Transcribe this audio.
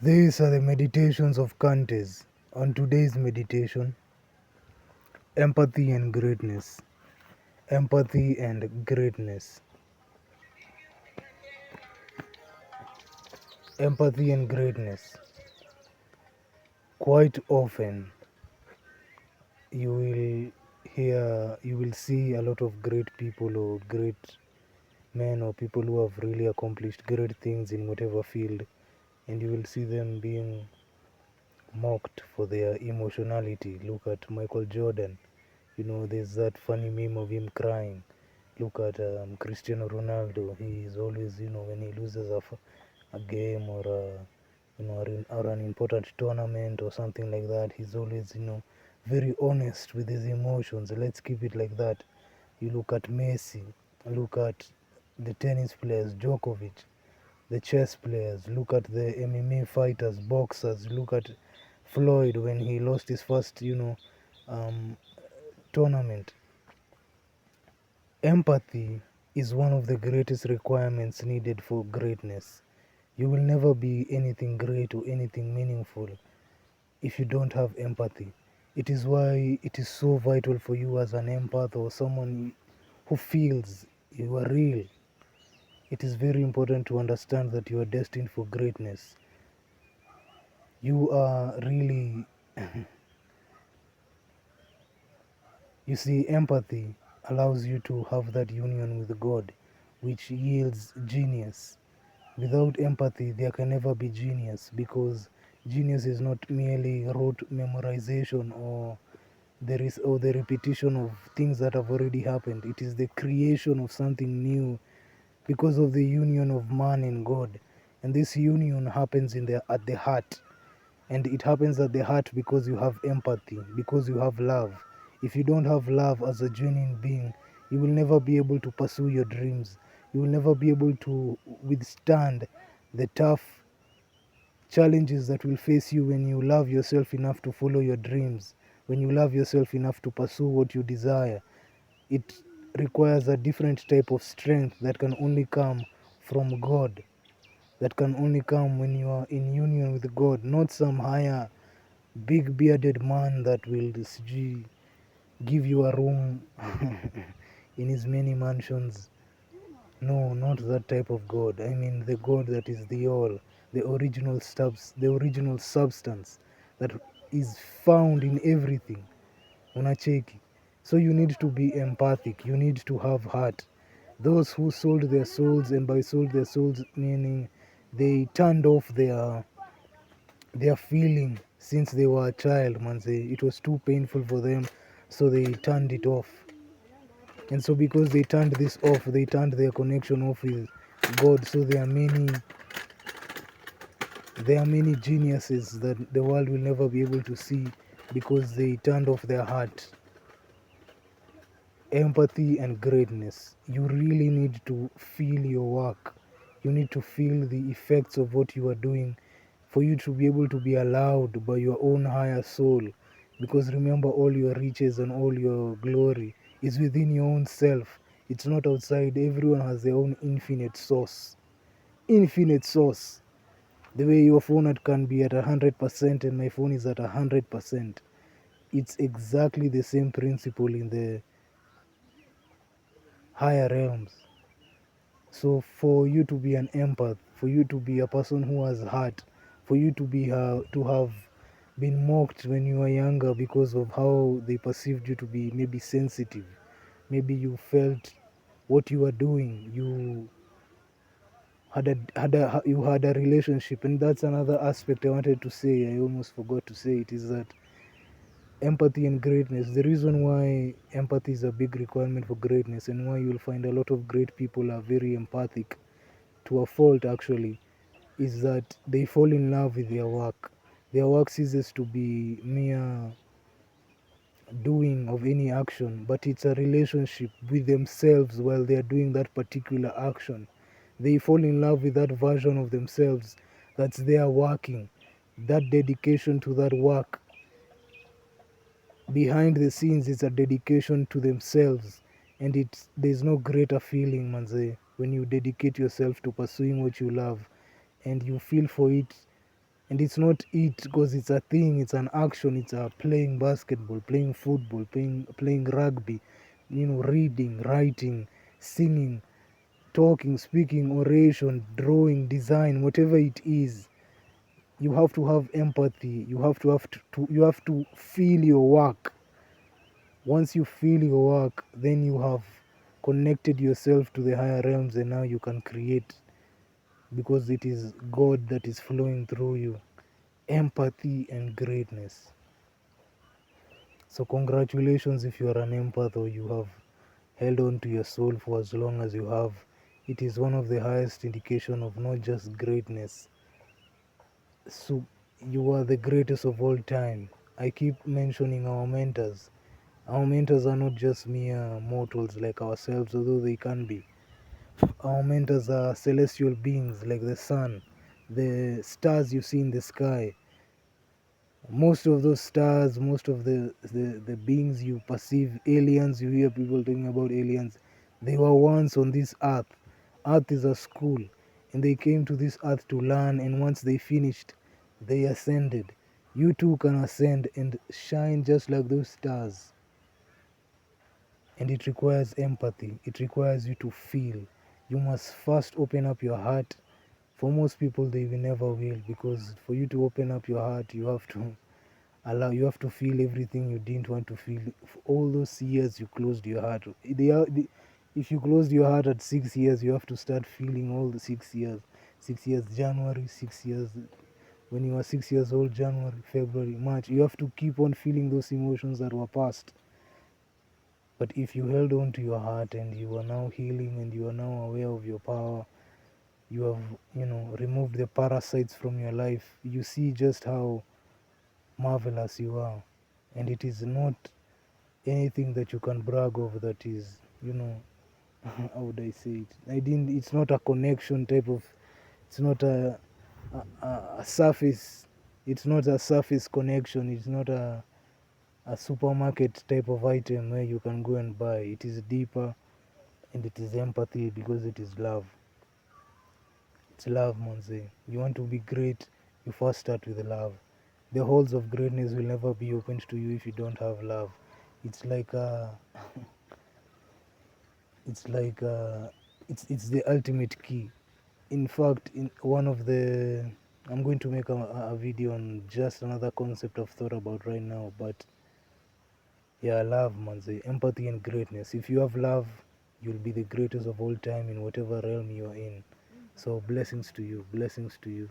These are the meditations of Kantes. On today's meditation, empathy and greatness. Empathy and greatness. Empathy and greatness. Quite often, you will see a lot of great people or great men or people who have really accomplished great things in whatever field, and you will see them being mocked for their emotionality. Look at Michael Jordan. There's that funny meme of him crying. Look at Cristiano Ronaldo. He is always, when he loses a game or or an important tournament or something like that, he's always, very honest with his emotions. Let's keep it like that. You look at Messi. Look at the tennis players, Djokovic, the chess players. Look at the MMA fighters, boxers. Look at Floyd when he lost his first, um, tournament. Empathy is one of the greatest requirements needed for greatness. You will never be anything great or anything meaningful if you don't have empathy. It is why it is so vital for you as an empath or someone who feels you are real. It is very important to understand that you are destined for greatness. You are really, you see, empathy allows you to have that union with God, which yields genius. Without empathy, there can never be genius, because genius is not merely rote memorization or the repetition of things that have already happened. It is the creation of something new because of the union of man and God. And this union happens at the heart. And it happens at the heart because you have empathy, because you have love. If you don't have love as a genuine being, you will never be able to pursue your dreams. You will never be able to withstand the tough challenges that will face you when you love yourself enough to follow your dreams, when you love yourself enough to pursue what you desire. It requires a different type of strength that can only come from God, that can only come when you are in union with God, not some higher big bearded man that will give you a room in his many mansions. No, not that type of God. I mean the God that is the all, the original substance that is found in everything. Unacheki. So you need to be empathic. You need to have heart. Those who sold their souls, and by sold their souls meaning they turned off their feeling since they were a child, man. It was too painful for them, so they turned it off. And so because they turned this off, they turned their connection off with God. So there are many geniuses that the world will never be able to see because they turned off their heart. Empathy and greatness. You really need to feel your work. You need to feel the effects of what you are doing for you to be able to be allowed by your own higher soul. Because remember, all your riches and all your glory is within your own self. It's not outside. Everyone has their own infinite source. Infinite source. The way your phone can be at 100% and my phone is at 100%. It's exactly the same principle in the higher realms. So for you to be an empath, for you to be a person who has heart, for you to have been mocked when you were younger because of how they perceived you to be maybe sensitive, maybe you felt what you were doing, you had a relationship. And that's another aspect I wanted to say, I almost forgot to say it, is that empathy and greatness. The reason why empathy is a big requirement for greatness, and why you'll find a lot of great people are very empathic to a fault actually, is that they fall in love with their work. Their work ceases to be mere doing of any action, but it's a relationship with themselves while they are doing that particular action. They fall in love with that version of themselves that's there working, that dedication to that work. Behind the scenes, it's a dedication to themselves, and there's no greater feeling, manze, when you dedicate yourself to pursuing what you love and you feel for it And it's not it because it's a thing, it's an action, it's a playing basketball, playing football, playing rugby, reading, writing, singing, talking, speaking, oration, drawing, design, whatever it is. You have to have empathy. You have to feel your work. Once you feel your work, then you have connected yourself to the higher realms, and now you can create, because it is God that is flowing through you. Empathy and greatness. So congratulations if you are an empath, or you have held on to your soul for as long as you have. It is one of the highest indication of not just greatness. So you are the greatest of all time. I keep mentioning our mentors. Our mentors are not just mere mortals like ourselves, although they can be. Our mentors are celestial beings like the sun, the stars you see in the sky. Most of those stars, most of the beings you perceive, aliens, you hear people talking about aliens, they were once on this earth. Earth is a school, and they came to this earth to learn, and once they finished, they ascended. You too can ascend and shine just like those stars. And it requires empathy, it requires you to feel. You must first open up your heart. For most people, they will never will, because for you to open up your heart, you have to feel everything you didn't want to feel. All those years you closed your heart, if you closed your heart at 6 years, you have to start feeling all the 6 years. 6 years January, 6 years when you were 6 years old, January, February, March. You have to keep on feeling those emotions that were past. But if you held on to your heart, and you are now healing, and you are now aware of your power, you have, removed the parasites from your life, you see just how marvelous you are. And it is not anything that you can brag of, that is, how would I say it? It's not a connection type of, it's not a surface, it's not a surface connection, it's not a supermarket type of item where you can go and buy. It is deeper, and it is empathy, because it is love. It's love, Monse. You want to be great, you first start with love. The halls of greatness will never be opened to you if you don't have love. It's like it's like it's the ultimate key. In fact, in one of the, I'm going to make a video on just another concept I've thought about right now. But yeah, love, Monse. Empathy and greatness. If you have love, you'll be the greatest of all time in whatever realm you're in. So blessings to you. Blessings to you.